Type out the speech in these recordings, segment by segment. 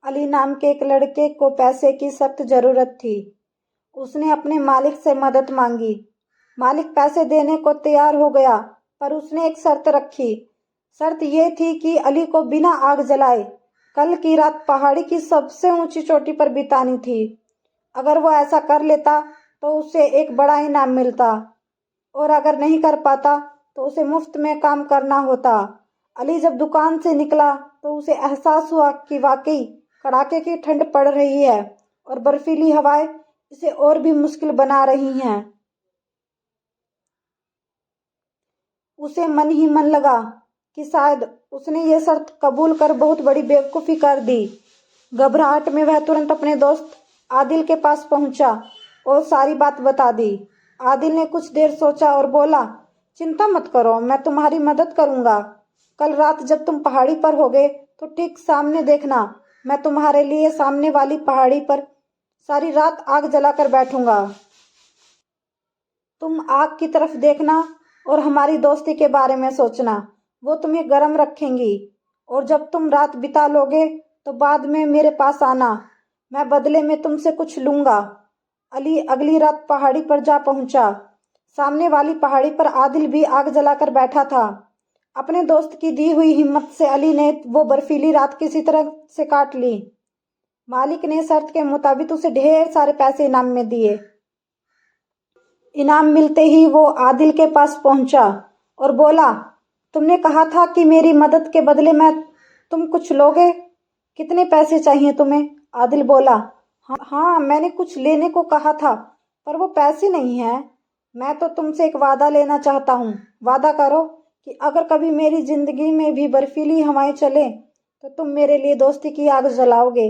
अली नाम के एक लड़के को पैसे की सख्त जरूरत थी। उसने अपने मालिक से मदद मांगी। मालिक पैसे देने को तैयार हो गया, पर उसने एक शर्त रखी। शर्त ये थी कि अली को बिना आग जलाए कल की रात पहाड़ी की सबसे ऊंची चोटी पर बितानी थी। अगर वो ऐसा कर लेता तो उसे एक बड़ा इनाम मिलता, और अगर नहीं कर पाता तो उसे मुफ्त में काम करना होता। अली जब दुकान से निकला तो उसे एहसास हुआ कि वाकई कड़ाके की ठंड पड़ रही है और बर्फीली हवाएं इसे और भी मुश्किल बना रही हैं। उसे मन ही मन लगा कि शायद उसने ये शर्त कबूल कर बहुत बड़ी बेवकूफ़ी कर दी। घबराहट में वह तुरंत अपने दोस्त आदिल के पास पहुंचा और सारी बात बता दी। आदिल ने कुछ देर सोचा और बोला, चिंता मत करो, मैं तुम्हारी मदद करूंगा। कल रात जब तुम पहाड़ी पर होगे तो ठीक सामने देखना, मैं तुम्हारे लिए सामने वाली पहाड़ी पर सारी रात आग जलाकर बैठूंगा। तुम आग की तरफ देखना और हमारी दोस्ती के बारे में सोचना, वो तुम्हें गर्म रखेंगी। और जब तुम रात बिता लोगे तो बाद में मेरे पास आना, मैं बदले में तुमसे कुछ लूंगा। अली अगली रात पहाड़ी पर जा पहुंचा। सामने वाली पहाड़ी पर आदिल भी आग जलाकर बैठा था। अपने दोस्त की दी हुई हिम्मत से अली ने वो बर्फीली रात किसी तरह से काट ली। मालिक ने शर्त के मुताबिक उसे ढेर सारे पैसे इनाम में दिए। इनाम मिलते ही वो आदिल के पास पहुंचा और बोला, तुमने कहा था कि मेरी मदद के बदले में तुम कुछ लोगे, कितने पैसे चाहिए तुम्हें? आदिल बोला, हाँ, मैंने कुछ लेने को कहा था, पर वो पैसे नहीं हैं। मैं तो तुमसे एक वादा लेना चाहता हूँ। वादा करो कि अगर कभी मेरी जिंदगी में भी बर्फीली हवाएं चले तो तुम मेरे लिए दोस्ती की आग जलाओगे।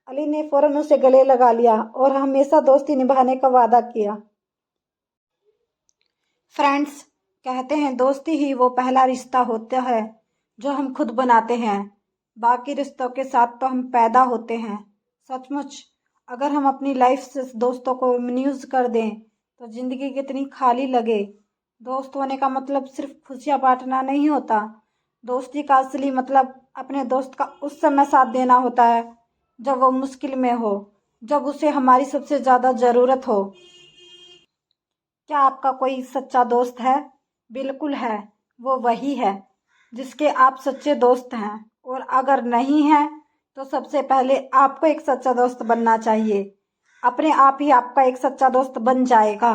अली ने फौरन उसे गले लगा लिया और हमेशा दोस्ती निभाने का वादा किया। फ्रेंड्स, कहते हैं दोस्ती ही वो पहला रिश्ता होता है जो हम खुद बनाते हैं। बाकी रिश्तों के साथ तो हम पैदा होते हैं। सचमुच अगर हम अपनी लाइफ से दोस्तों को मिसयूज कर दें तो ज़िंदगी कितनी खाली लगे। दोस्त होने का मतलब सिर्फ खुशियाँ बांटना नहीं होता। दोस्ती का असली मतलब अपने दोस्त का उस समय साथ देना होता है जब वो मुश्किल में हो, जब उसे हमारी सबसे ज़्यादा ज़रूरत हो। क्या आपका कोई सच्चा दोस्त है? बिल्कुल है, वो वही है जिसके आप सच्चे दोस्त हैं। और अगर नहीं है तो सबसे पहले आपको एक सच्चा दोस्त बनना चाहिए। अपने आप ही आपका एक सच्चा दोस्त बन जाएगा।